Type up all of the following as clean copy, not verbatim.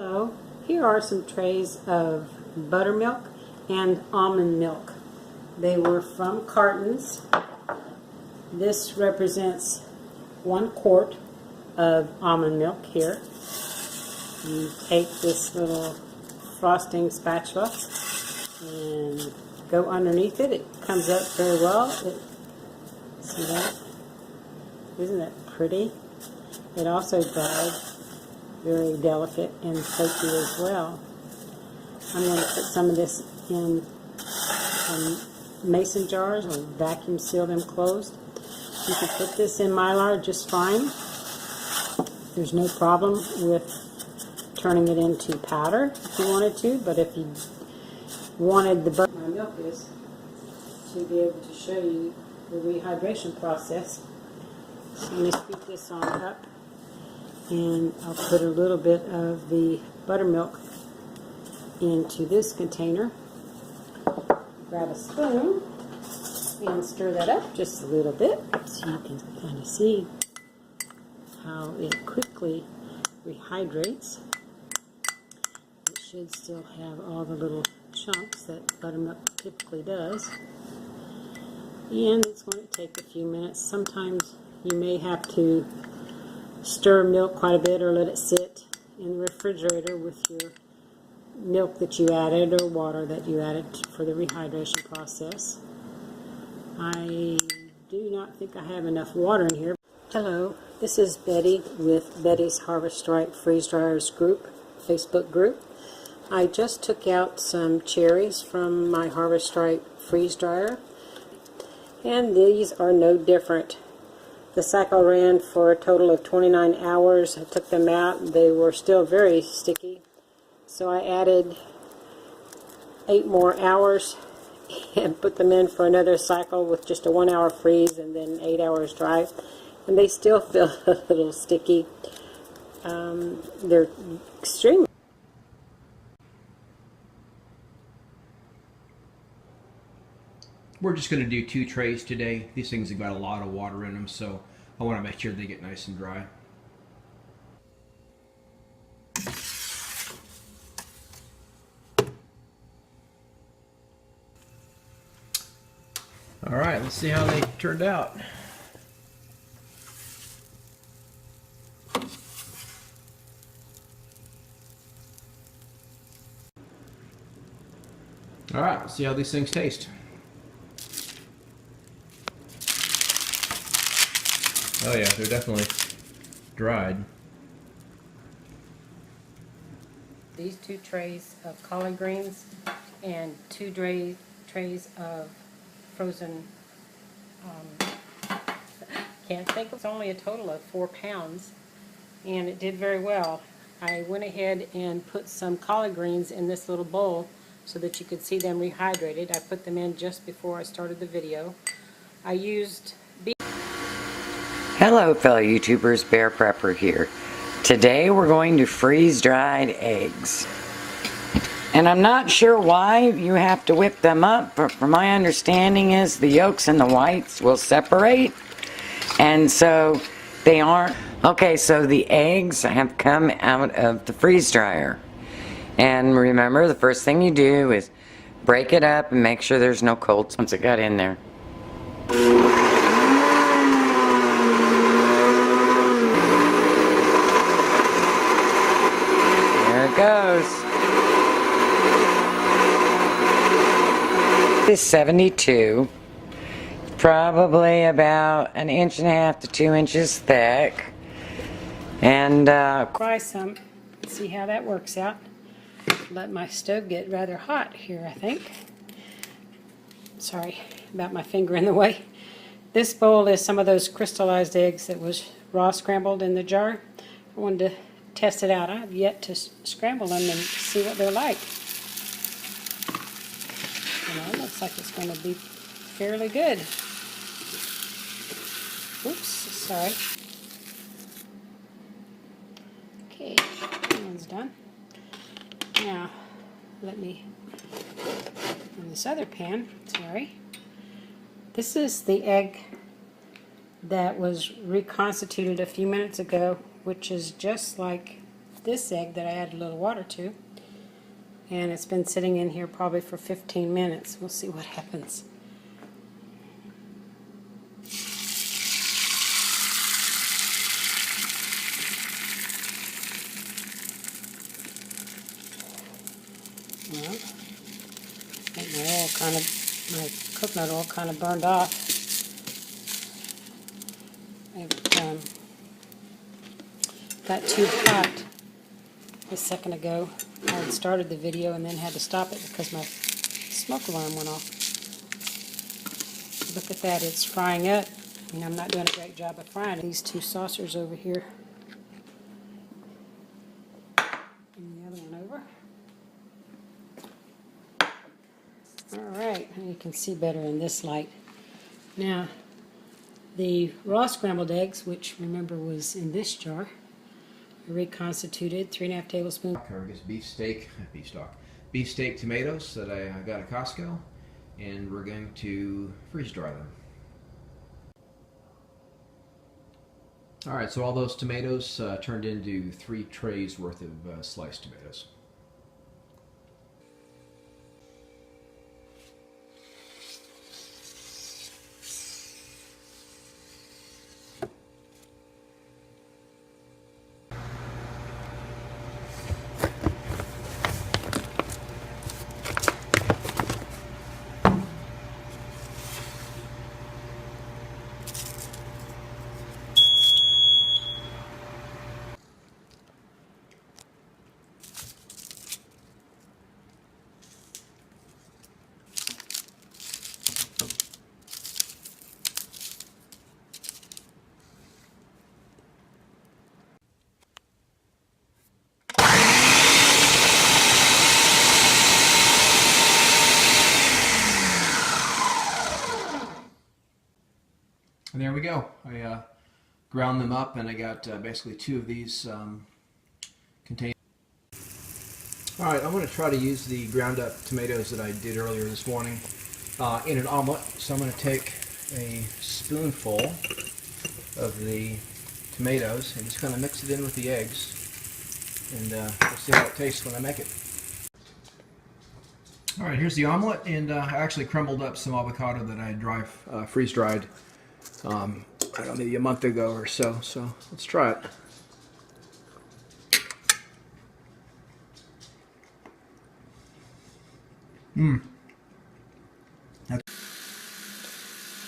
Hello, here are some trays of buttermilk and almond milk. They were from cartons. This represents 1 quart of almond milk here. You take this little frosting spatula and go underneath it. It comes up very well. See that? Isn't that pretty? It also dries very delicate and flaky as well. I'm going to put some of this in mason jars or vacuum seal them closed. You can put this in Mylar just fine. There's no problem with turning it into powder if you wanted to, but if you wanted the butter, my milk is, to be able to show you the rehydration process. So let me scoop this on up, and I'll put a little bit of the buttermilk into this container. Grab a spoon and stir that up just a little bit so you can kind of see how it quickly rehydrates. It should still have all the little chunks that buttermilk typically does. And it's going to take a few minutes. Sometimes you may have to stir milk quite a bit or let it sit in the refrigerator with your milk that you added or water that you added for the rehydration process. I do not think I have enough water in here. Hello, this is Betty with Betty's Harvest Right Freeze Dryers group, Facebook group. I just took out some cherries from my Harvest Right freeze dryer, and these are no different. The cycle ran for a total of 29 hours. I took them out. They were still very sticky. So I added 8 more hours and put them in for another cycle with just a 1 hour freeze and then 8 hours dry. And they still feel a little sticky. They're extremely. We're just going to do 2 trays today. These things have got a lot of water in them, so I want to make sure they get nice and dry. Alright, let's see how they turned out. Alright, let's see how these things taste. Oh yeah, they're definitely dried. These 2 trays of collard greens and 2 trays of frozen, can't think, it's only a total of 4 pounds, and it did very well. I went ahead and put some collard greens in this little bowl so that you could see them rehydrated. I put them in just before I started the video. I used Hello fellow YouTubers, Bear Prepper here. Today we're going to freeze dried eggs. And I'm not sure why you have to whip them up, but from my understanding is the yolks and the whites will separate. And so they aren't. Okay, so the eggs have come out of the freeze dryer. And remember, the first thing you do is break it up and make sure there's no cold once it got in there. There it goes. This is 72, probably about 1.5 inches to 2 inches thick, and fry some, see how that works out. Let my stove get rather hot here, I think. Sorry about my finger in the way. This bowl is some of those crystallized eggs that was raw scrambled in the jar. I wanted to test it out. I've yet to scramble them and see what they're like. It looks like it's going to be fairly good. Oops, sorry. Okay, that one's done. Now, let me, in this other pan, sorry. This is the egg that was reconstituted a few minutes ago, which is just like this egg that I added a little water to, and it's been sitting in here probably for 15 minutes. We'll see what happens. Well, I think my coconut oil kind of burned off. It got too hot a second ago. I had started the video and then had to stop it because my smoke alarm went off. Look at that, it's frying up. I mean, I'm not doing a great job of frying these two saucers over here. And the other one over. Alright, you can see better in this light. Now, the raw scrambled eggs, which remember was in this jar, reconstituted, 3½ tablespoons. Or I guess beef steak tomatoes that I got at Costco, and we're going to freeze dry them. Alright, so all those tomatoes turned into 3 trays worth of sliced tomatoes. And there we go. I ground them up, and I got basically 2 of these containers. Alright, I'm going to try to use the ground up tomatoes that I did earlier this morning in an omelet. So I'm going to take a spoonful of the tomatoes and just kind of mix it in with the eggs, and we'll see how it tastes when I make it. Alright, here's the omelet, and I actually crumbled up some avocado that I freeze dried I don't know, maybe a month ago or so. So let's try it.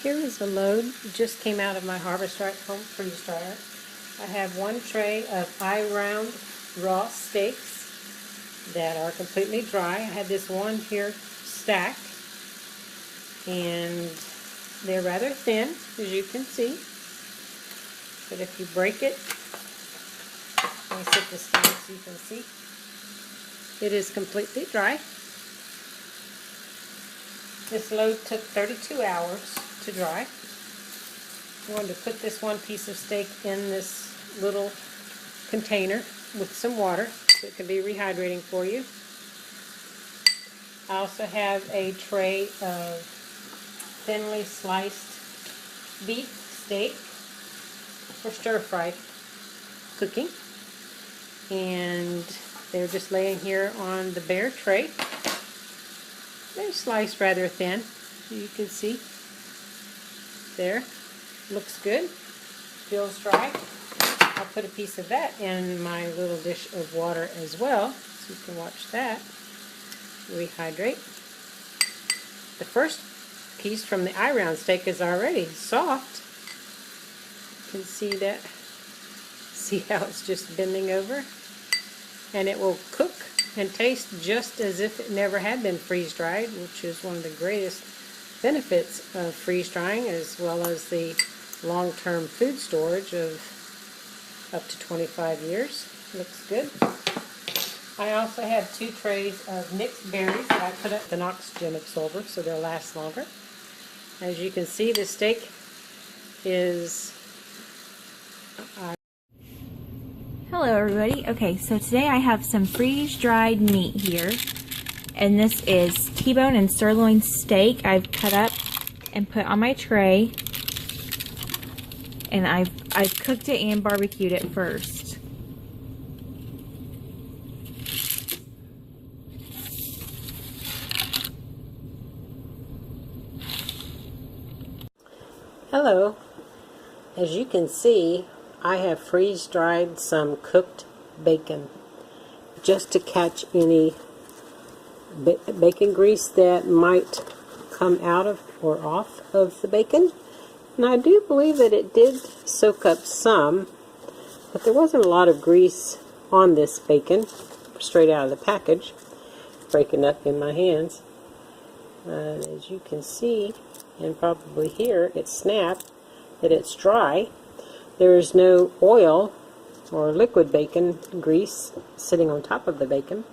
Here is a load. It just came out of my Harvest Right home freeze dryer. I have 1 tray of eye-round raw steaks that are completely dry. I had this one here stacked, and they're rather thin, as you can see. But if you break it, let me set this down so you can see. It is completely dry. This load took 32 hours to dry. I'm going to put this 1 piece of steak in this little container with some water so it can be rehydrating for you. I also have a tray of thinly sliced beef steak for stir-fried cooking, and they're just laying here on the bare tray. They're sliced rather thin, you can see. There, looks good, feels dry. I'll put a piece of that in my little dish of water as well, so you can watch that rehydrate. The first piece from the eye-round steak is already soft. You can see that. See how it's just bending over? And it will cook and taste just as if it never had been freeze-dried, which is one of the greatest benefits of freeze-drying, as well as the long-term food storage of up to 25 years. Looks good. I also have 2 trays of mixed berries that I put up an oxygen absorber so they'll last longer. As you can see, the steak is... Hello everybody. Okay, so today I have some freeze-dried meat here. And this is T-bone and sirloin steak I've cut up and put on my tray. And I've cooked it and barbecued it first. Hello. As you can see, I have freeze-dried some cooked bacon just to catch any bacon grease that might come out of or off of the bacon. And I do believe that it did soak up some, but there wasn't a lot of grease on this bacon straight out of the package, breaking up in my hands. As you can see, and probably hear, it snapped, that it's dry. There is no oil or liquid bacon grease sitting on top of the bacon.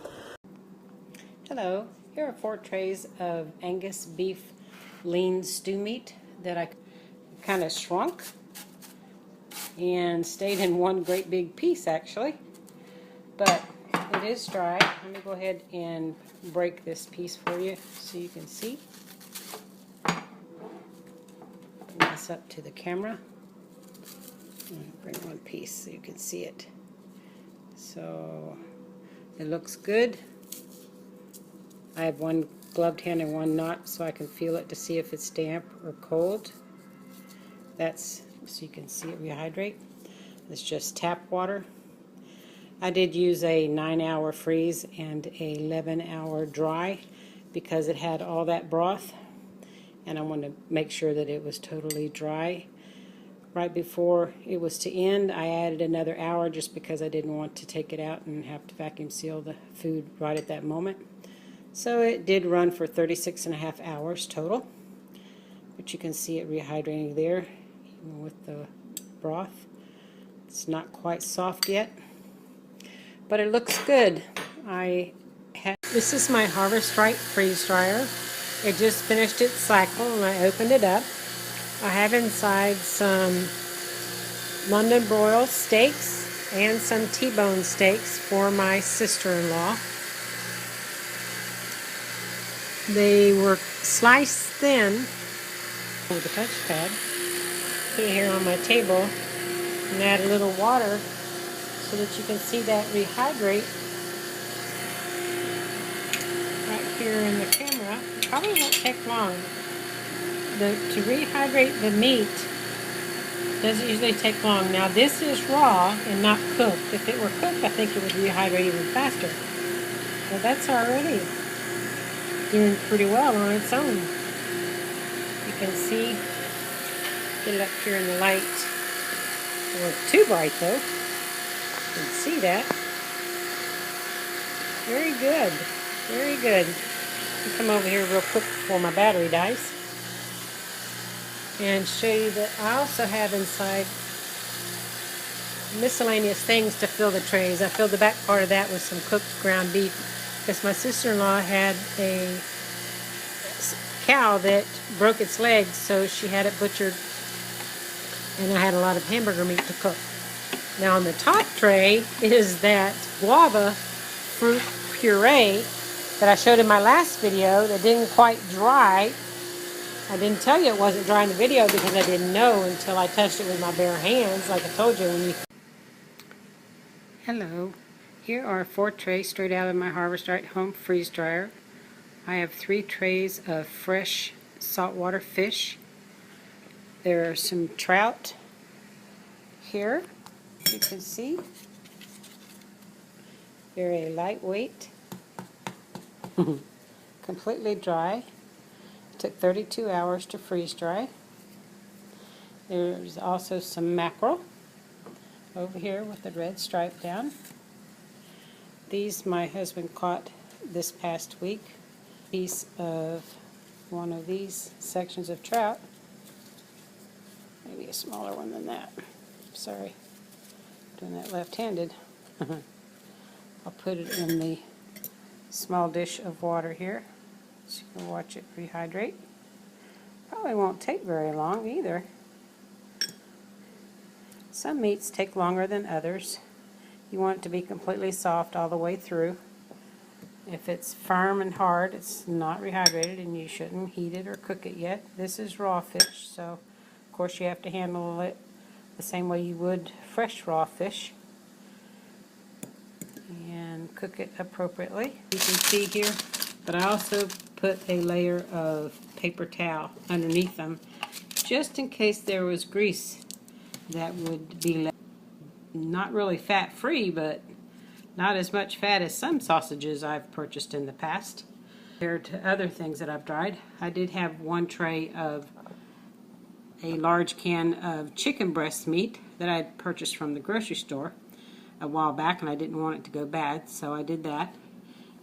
Hello, here are 4 trays of Angus beef lean stew meat that I kind of shrunk and stayed in one great big piece actually, but it is dry. Let me go ahead and break this piece for you so you can see. Bring this up to the camera. Bring one piece so you can see it. So it looks good. I have one gloved hand and one not, so I can feel it to see if it's damp or cold. That's so you can see it rehydrate. It's just tap water. I did use a 9-hour freeze and a 11-hour dry because it had all that broth, and I wanted to make sure that it was totally dry. Right before it was to end, I added another hour just because I didn't want to take it out and have to vacuum seal the food right at that moment. So it did run for 36.5 hours total, but you can see it rehydrating there, even with the broth. It's not quite soft yet, but it looks good. This is my Harvest Right freeze dryer. It just finished its cycle and I opened it up. I have inside some London broil steaks and some T-bone steaks for my sister-in-law. They were sliced thin with a touchpad. Put it here on my table and add a little water so that you can see that rehydrate right here in the camera. It probably won't take long. To rehydrate the meat doesn't usually take long. Now this is raw and not cooked. If it were cooked, I think it would rehydrate even faster. But that's already doing pretty well on its own. You can see, get it up here in the light. It wasn't too bright though. You can see that. Very good. Very good. I'll come over here real quick before my battery dies and show you that I also have inside miscellaneous things to fill the trays. I filled the back part of that with some cooked ground beef because my sister-in-law had a cow that broke its legs, so she had it butchered, and I had a lot of hamburger meat to cook. Now on the top tray is that guava fruit puree that I showed in my last video that didn't quite dry. I didn't tell you it wasn't dry in the video because I didn't know until I touched it with my bare hands, like I told you. Hello. Here are 4 trays straight out of my Harvest Right home freeze dryer. I have 3 trays of fresh saltwater fish. There are some trout here, you can see. Very lightweight. Completely dry. Took 32 hours to freeze dry. There's also some mackerel over here with the red stripe down. These my husband caught this past week. Piece of one of these sections of trout. Maybe a smaller one than that. Sorry, doing that left-handed. I'll put it in the small dish of water here so you can watch it rehydrate. Probably won't take very long either. Some meats take longer than others. You want it to be completely soft all the way through. If it's firm and hard, it's not rehydrated and you shouldn't heat it or cook it yet. This is raw fish, so of course you have to handle it the same way you would fresh raw fish and cook it appropriately. You can see here, but I also put a layer of paper towel underneath them just in case there was grease that would be left. Not really fat free, but not as much fat as some sausages I've purchased in the past. Compared to other things that I've tried, I did have one tray of a large can of chicken breast meat that I had purchased from the grocery store a while back, and I didn't want it to go bad, so I did that.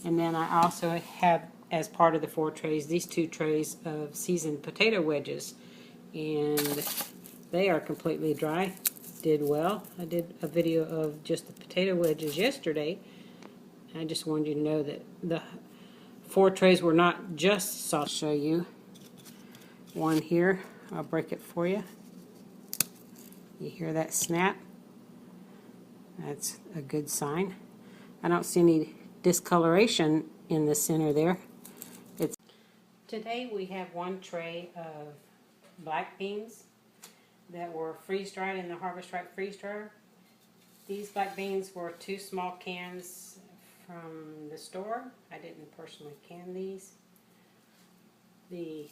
And then I also have, as part of the 4 trays, these 2 trays of seasoned potato wedges, and they are completely dry. Did well. I did a video of just the potato wedges yesterday. I just wanted you to know that the 4 trays were not just sauce. I'll show you one here. I'll break it for you. You hear that snap? That's a good sign. I don't see any discoloration in the center there. Today we have 1 tray of black beans that were freeze-dried in the Harvest Right freeze dryer. These black beans were 2 small cans from the store. I didn't personally can these. The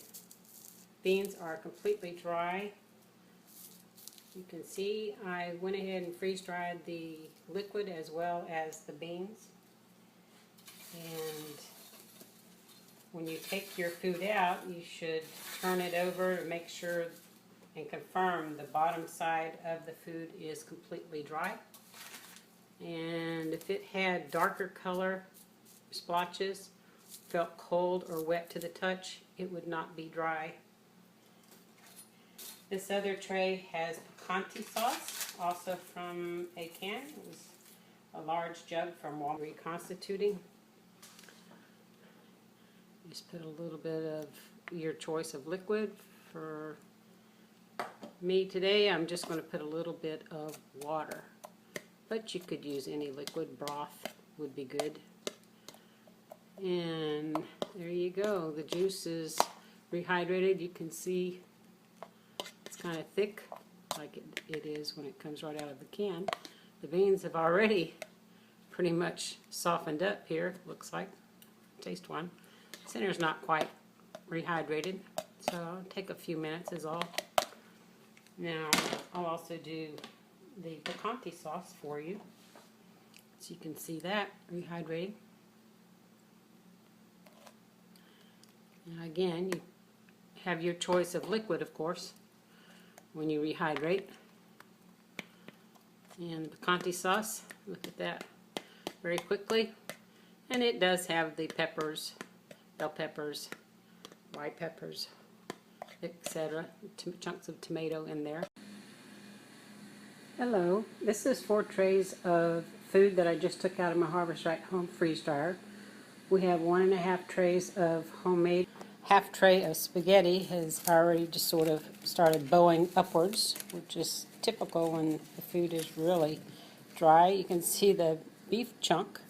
beans are completely dry. You can see I went ahead and freeze-dried the liquid as well as the beans. And when you take your food out, you should turn it over to make sure and confirm the bottom side of the food is completely dry. And if it had darker color splotches, felt cold or wet to the touch, it would not be dry. This other tray has picante sauce, also from a can. It was a large jug from Reconstituting. Just put a little bit of your choice of liquid. For me today, I'm just going to put a little bit of water, but you could use any liquid. Broth would be good. And there you go. The juice is rehydrated. You can see it's kind of thick, like it is when it comes right out of the can. The beans have already pretty much softened up here, looks like. Taste one. Center's not quite rehydrated, so it'll take a few minutes is all. Now, I'll also do the picante sauce for you, so you can see that rehydrating. And again, you have your choice of liquid, of course, when you rehydrate. And picante sauce, look at that very quickly. And it does have the peppers, bell peppers, white peppers, etc. Chunks of tomato in there. Hello, this is 4 trays of food that I just took out of my Harvest Right home freeze dryer. We have 1.5 trays of homemade. Half tray of spaghetti has already just sort of started bowing upwards, which is typical when the food is really dry. You can see the beef chunk,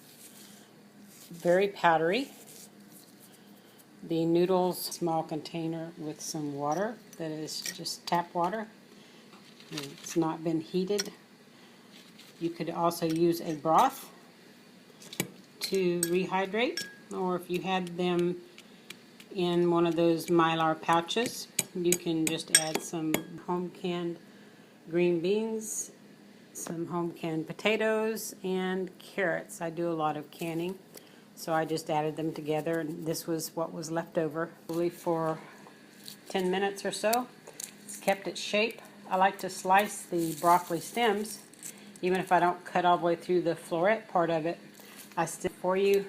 very powdery. The noodles, small container with some water that is just tap water. It's not been heated. You could also use a broth to rehydrate, or if you had them in one of those Mylar pouches, you can just add some home canned green beans, some home canned potatoes, and carrots. I do a lot of canning, so I just added them together, and this was what was left over. Probably for 10 minutes or so. It's kept its shape. I like to slice the broccoli stems, even if I don't cut all the way through the floret part of it. I still, for you,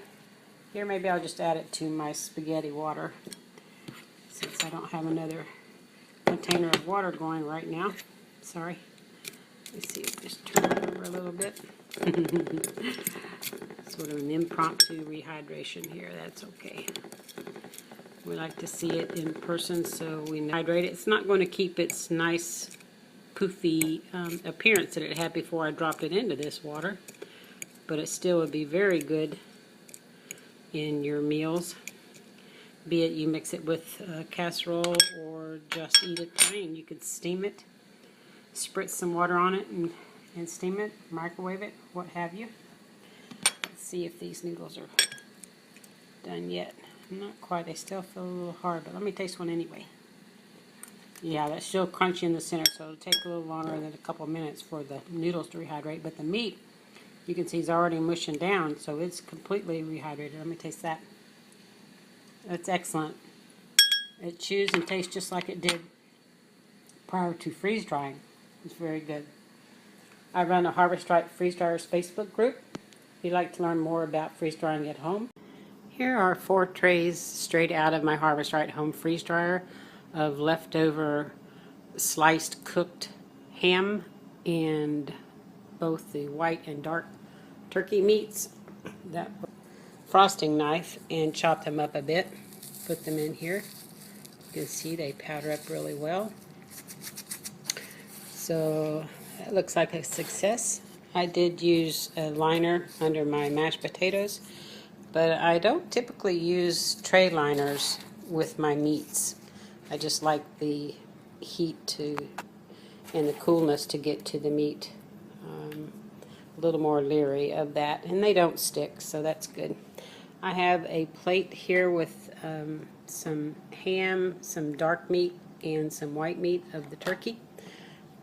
here maybe I'll just add it to my spaghetti water, since I don't have another container of water going right now. Sorry. Let's see, just turn it over a little bit. Sort of an impromptu rehydration here, that's okay. We like to see it in person so we hydrate it. It's not going to keep its nice poofy appearance that it had before I dropped it into this water, but it still would be very good in your meals, be it you mix it with a casserole or just eat it plain. You could steam it, spritz some water on it and steam it, microwave it, what have you. Let's see if these noodles are done yet. Not quite, they still feel a little hard, but let me taste one anyway. Yeah, that's still crunchy in the center, so it'll take a little longer than a couple minutes for the noodles to rehydrate. But the meat, you can see, is already mushing down, so it's completely rehydrated. Let me taste that. That's excellent. It chews and tastes just like it did prior to freeze drying. It's very good. I run a Harvest Right Freeze Dryers Facebook group if you'd like to learn more about freeze drying at home. Here are 4 trays straight out of my Harvest Right Home freeze dryer of leftover sliced cooked ham and both the white and dark turkey meats. That frosting knife and chop them up a bit. Put them in here. You can see they powder up really well. So that looks like a success. I did use a liner under my mashed potatoes, but I don't typically use tray liners with my meats. I just like the heat and the coolness to get to the meat. A little more leery of that, and they don't stick, so that's good. I have a plate here with some ham, some dark meat, and some white meat of the turkey.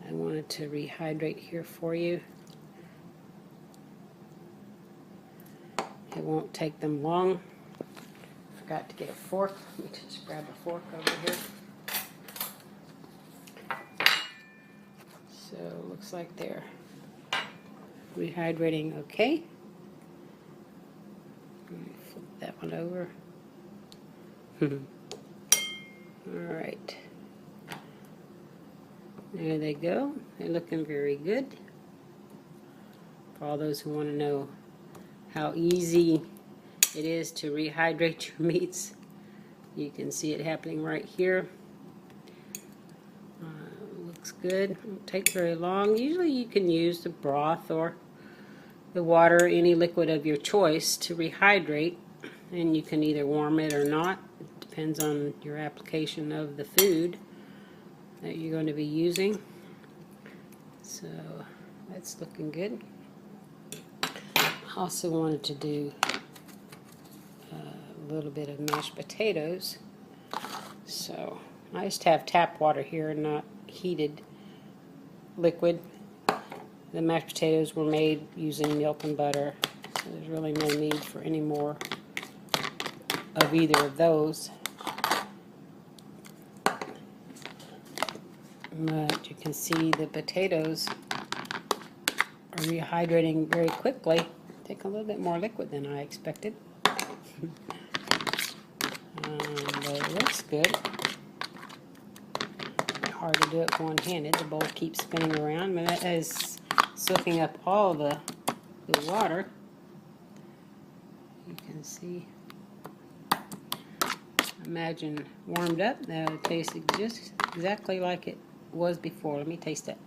I wanted to rehydrate here for you. It won't take them long. Forgot to get a fork. Let me just grab a fork over here. So it looks like they're rehydrating okay. Let me flip that one over. Alright. There they go. They're looking very good. For all those who want to know how easy it is to rehydrate your meats, you can see it happening right here. Looks good. Won't take very long. Usually you can use the broth or the water, any liquid of your choice, to rehydrate, and you can either warm it or not. It depends on your application of the food that you're going to be using. So that's looking good. I also wanted to do a little bit of mashed potatoes. So I just have tap water here, not heated liquid. The mashed potatoes were made using milk and butter, so there's really no need for any more of either of those. But you can see the potatoes are rehydrating very quickly. Take a little bit more liquid than I expected. But it looks good. Hard to do it one-handed. The bowl keeps spinning around, but that is soaking up all the water. You can see. Imagine warmed up, that would taste just exactly like it was before. Let me taste it.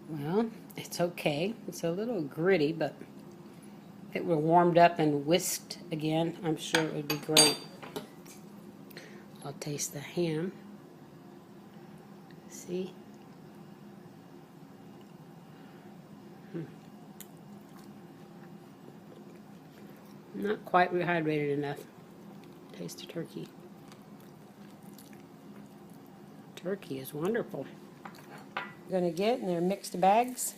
Well, it's okay. It's a little gritty, but if it were warmed up and whisked again, I'm sure it would be great. I'll taste the ham. See? Not quite rehydrated enough. Taste the turkey. Turkey is wonderful. You're going to get in their mixed bags.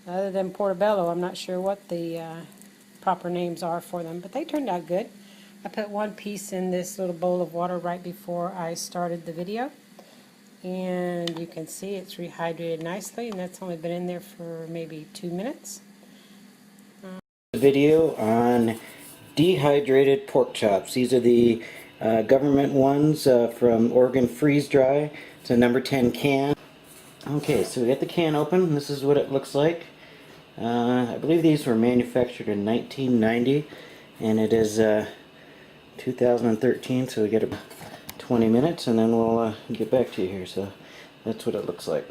Other than portobello, I'm not sure what the proper names are for them, but they turned out good. I put one piece in this little bowl of water right before I started the video, and you can see it's rehydrated nicely, and that's only been in there for maybe 2 minutes. Video on dehydrated pork chops. These are the government ones from Oregon Freeze Dry. It's a number 10 can. Okay, so we got the can open. This is what it looks like. I believe these were manufactured in 1990, and it is 2013, so we get 20 minutes, and then we'll get back to you here. So that's what it looks like.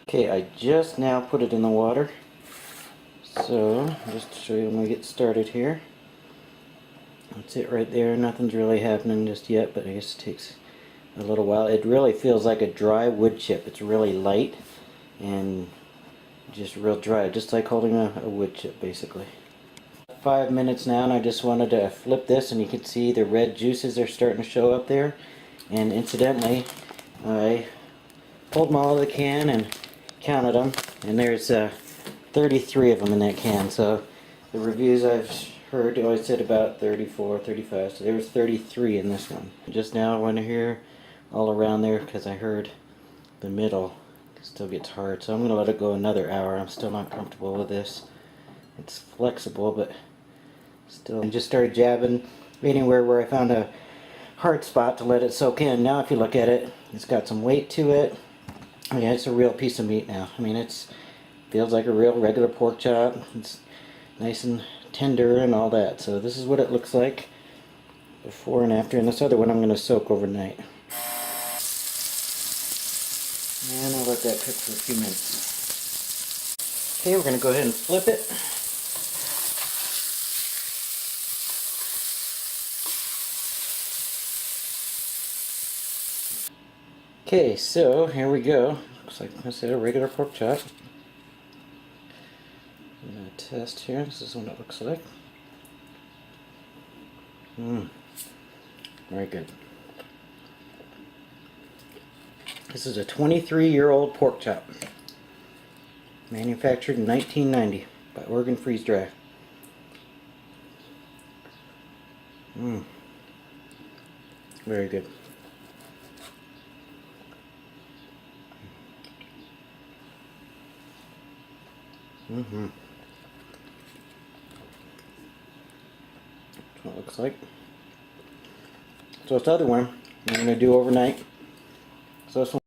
Okay, I just now put it in the water. So, just to show you when we get started here. That's it right there. Nothing's really happening just yet, but I guess it takes a little while. It really feels like a dry wood chip. It's really light and just real dry, just like holding a wood chip basically. about 5 minutes now, and I just wanted to flip this, and you can see the red juices are starting to show up there. And incidentally, I pulled them all out of the can and counted them, and there's 33 of them in that can. So the reviews I've heard always said about 34, 35, so there was 33 in this one. Just now I went here all around there because I heard the middle still gets hard, so I'm going to let it go another hour. I'm still not comfortable with this. It's flexible, but still. I just started jabbing anywhere where I found a hard spot to let it soak in. Now if you look at it, it's got some weight to it. Yeah, it's a real piece of meat now. I mean, it's feels like a real regular pork chop. It's nice and tender and all that. So this is what it looks like before and after. And this other one I'm going to soak overnight. And I'll let that cook for a few minutes. Okay, we're going to go ahead and flip it. Okay, so here we go. Looks like I said a regular pork chop. I'm going to test here. This is what it looks like. Very good. This is a 23-year-old pork chop. Manufactured in 1990 by Oregon Freeze Dry. Very good. That's what it looks like. So this other one I'm going to do overnight. So this one